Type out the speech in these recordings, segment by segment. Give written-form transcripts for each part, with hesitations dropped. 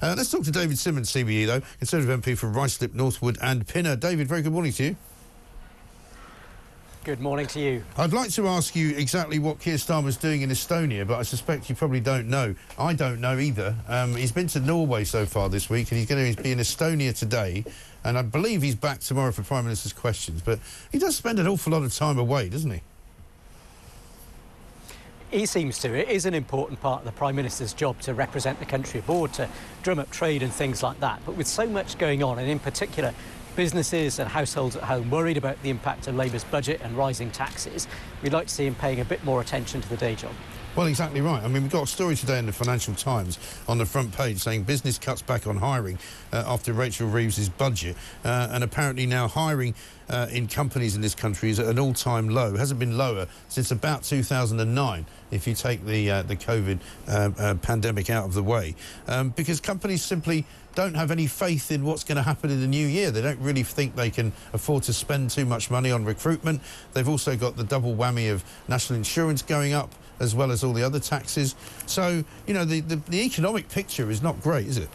Let's talk to David Simmonds, CBE, though, Conservative MP for Ruislip, Northwood and Pinner. David, very good morning to you. Good morning to you. I'd like to ask you exactly what Keir Starmer's doing in Estonia, but I suspect you probably don't know. I don't know either. He's been to Norway so far this week, and he's going to be in Estonia today, and I believe he's back tomorrow for Prime Minister's questions. But he does spend an awful lot of time away, doesn't he? He seems to. It is an important part of the Prime Minister's job to represent the country abroad, to drum up trade and things like that. But with so much going on, and in particular businesses and households at home worried about the impact of Labour's budget and rising taxes, we'd like to see him paying a bit more attention to the day job. Well, exactly right. I mean, we've got a story today in the Financial Times on the front page saying business cuts back on hiring after Rachel Reeves's budget, and apparently now hiring in companies in this country is at an all-time low. It hasn't been lower since about 2009, if you take the COVID pandemic out of the way, because companies simply don't have any faith in what's going to happen in the new year. They don't really think they can afford to spend too much money on recruitment. They've also got the double whammy of national insurance going up, as well as all the other taxes. So, you know, the economic picture is not great, is it?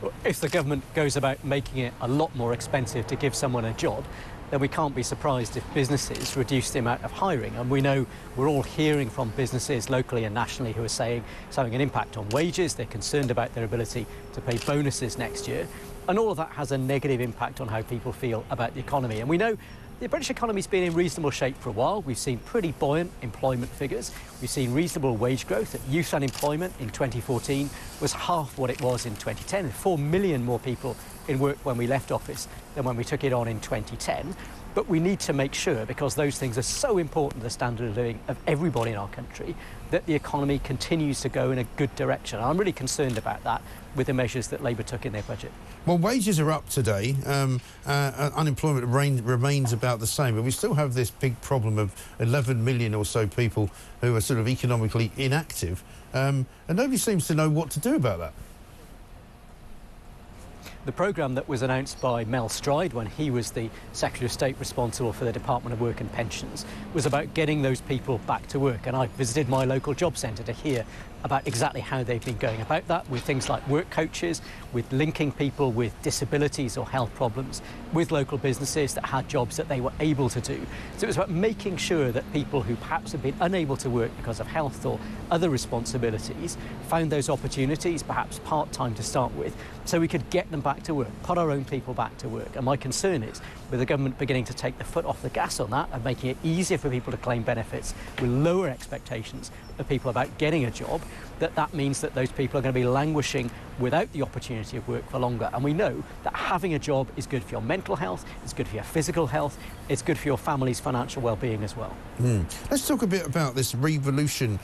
Well, if the government goes about making it a lot more expensive to give someone a job, then we can't be surprised if businesses reduce the amount of hiring. And we know we're all hearing from businesses locally and nationally who are saying it's having an impact on wages. They're concerned about their ability to pay bonuses next year. And all of that has a negative impact on how people feel about the economy. And we know the British economy's been in reasonable shape for a while. We've seen pretty buoyant employment figures. We've seen reasonable wage growth. Youth unemployment in 2014 was half what it was in 2010. 4 million more people in work when we left office than when we took it on in 2010. But we need to make sure, because those things are so important to the standard of living of everybody in our country, that the economy continues to go in a good direction. I'm really concerned about that with the measures that Labour took in their budget. Well, wages are up today. Unemployment remains about the same, but we still have this big problem of 11 million or so people who are sort of economically inactive, and nobody seems to know what to do about that. The programme that was announced by Mel Stride when he was the Secretary of State responsible for the Department of Work and Pensions was about getting those people back to work. And I visited my local job centre to hear about exactly how they've been going about that, with things like work coaches, with linking people with disabilities or health problems with local businesses that had jobs that they were able to do. So it was about making sure that people who perhaps have been unable to work because of health or other responsibilities found those opportunities, perhaps part-time to start with, so we could get them back to work, put our own people back to work. And my concern is, with the government beginning to take the foot off the gas on that and making it easier for people to claim benefits with lower expectations of people about getting a job, that means that those people are going to be languishing without the opportunity of work for longer. And we know that having a job is good for your mental health, it's good for your physical health, it's good for your family's financial well-being as well. Let's talk a bit about this devolution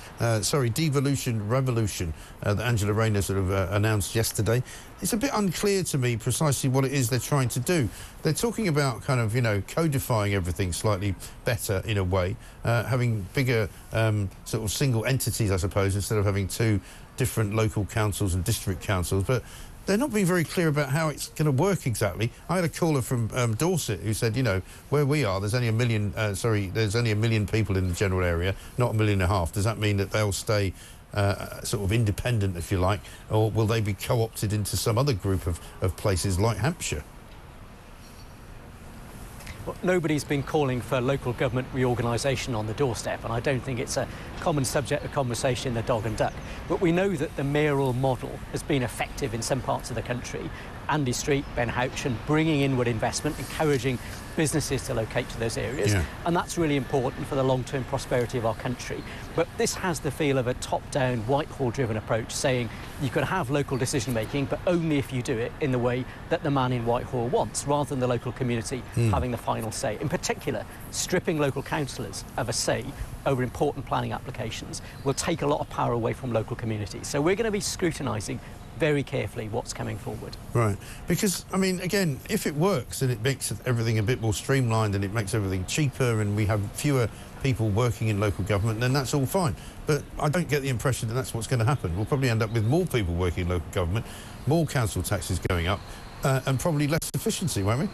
revolution that Angela Rayner sort of announced yesterday. It's a bit unclear to me precisely what it is they're trying to do. They're talking about kind of, you know, codifying everything slightly better in a way, having bigger sort of single entities, I suppose, instead of having two different local councils and district councils. But they're not being very clear about how it's going to work exactly. I had a caller from Dorset who said, you know, where we are, there's only a million, there's only 1 million people in the general area, not 1.5 million. Does that mean that they'll stay sort of independent, if you like, or will they be co-opted into some other group of places like Hampshire? Well, nobody's been calling for local government reorganisation on the doorstep, and I don't think it's a common subject of conversation in the dog and duck. But we know that the mayoral model has been effective in some parts of the country. Andy Street, Ben Houchen, bringing inward investment, encouraging businesses to locate to those areas. Yeah. And that's really important for the long-term prosperity of our country. But this has the feel of a top-down, Whitehall-driven approach, saying you can have local decision-making, but only if you do it in the way that the man in Whitehall wants, rather than the local community having the final say. In particular, stripping local councillors of a say over important planning applications will take a lot of power away from local communities. So we're going to be scrutinising very carefully what's coming forward. Right, because, I mean, again, if it works and it makes everything a bit more streamlined and it makes everything cheaper and we have fewer people working in local government, then that's all fine. But I don't get the impression that that's what's going to happen. We'll probably end up with more people working in local government, more council taxes going up, and probably less efficiency, won't we?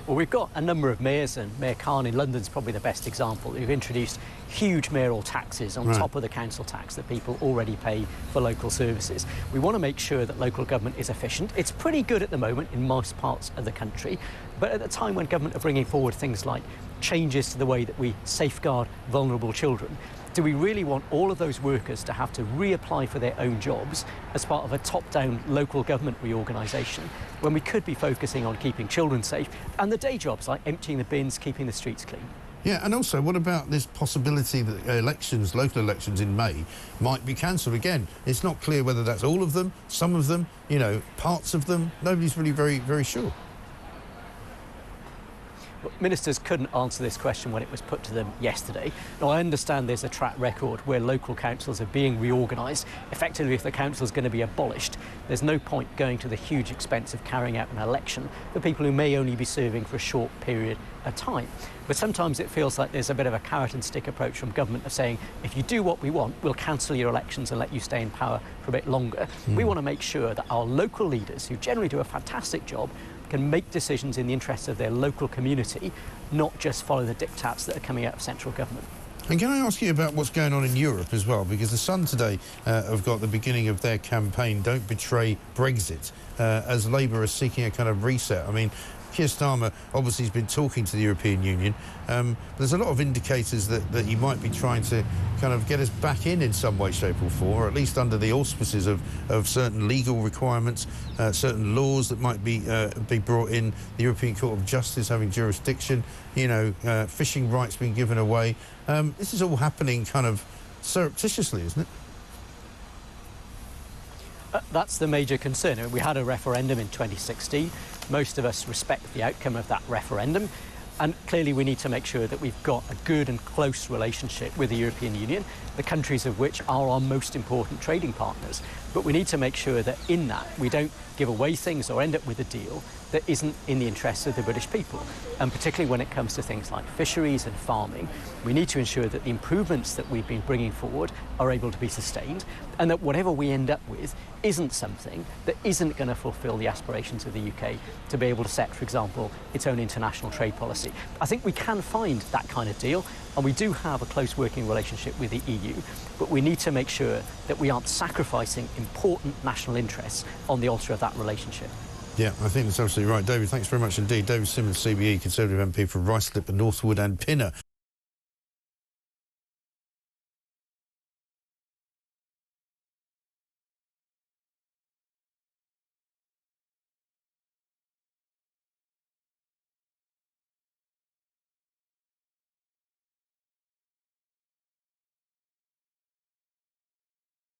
Well, we've got a number of mayors, and Mayor Khan in London's probably the best example, who've introduced huge mayoral taxes on top of the council tax that people already pay for local services. We want to make sure that local government is efficient. It's pretty good at the moment in most parts of the country, but at the time when government are bringing forward things like changes to the way that we safeguard vulnerable children, do we really want all of those workers to have to reapply for their own jobs as part of a top-down local government reorganisation when we could be focusing on keeping children safe and the day jobs like emptying the bins, keeping the streets clean? Yeah, and also, what about this possibility that local elections in May, might be cancelled again? It's not clear whether that's all of them, some of them, parts of them. Nobody's really very sure. Ministers couldn't answer this question when it was put to them yesterday. Now, I understand there's a track record where local councils are being reorganised. Effectively, if the council is going to be abolished, there's no point going to the huge expense of carrying out an election for people who may only be serving for a short period of time. But sometimes it feels like there's a bit of a carrot and stick approach from government of saying, if you do what we want, we'll cancel your elections and let you stay in power for a bit longer. We want to make sure that our local leaders, who generally do a fantastic job, can make decisions in the interests of their local community, not just follow the diktats that are coming out of central government. And can I ask you about what's going on in Europe as well? Because the Sun today have got the beginning of their campaign, Don't Betray Brexit, as Labour are seeking a kind of reset. I mean, Keir Starmer obviously has been talking to the European Union. There's a lot of indicators that you might be trying to kind of get us back in some way, shape or form, or at least under the auspices of certain legal requirements, certain laws that might be brought in, the European Court of Justice having jurisdiction, fishing rights being given away. This is all happening kind of surreptitiously, isn't it? That's the major concern. I mean, we had a referendum in 2016. Most of us respect the outcome of that referendum. And clearly we need to make sure that we've got a good and close relationship with the European Union, the countries of which are our most important trading partners. But we need to make sure that in that we don't give away things or end up with a deal that isn't in the interests of the British people. And particularly when it comes to things like fisheries and farming, we need to ensure that the improvements that we've been bringing forward are able to be sustained, and that whatever we end up with isn't something that isn't going to fulfil the aspirations of the UK to be able to set, for example, its own international trade policy. I think we can find that kind of deal, and we do have a close working relationship with the EU, but we need to make sure that we aren't sacrificing important national interests on the altar of that relationship. Yeah, I think that's absolutely right. David, thanks very much indeed. David Simmonds, CBE, Conservative MP for Ruislip, Northwood and Pinner.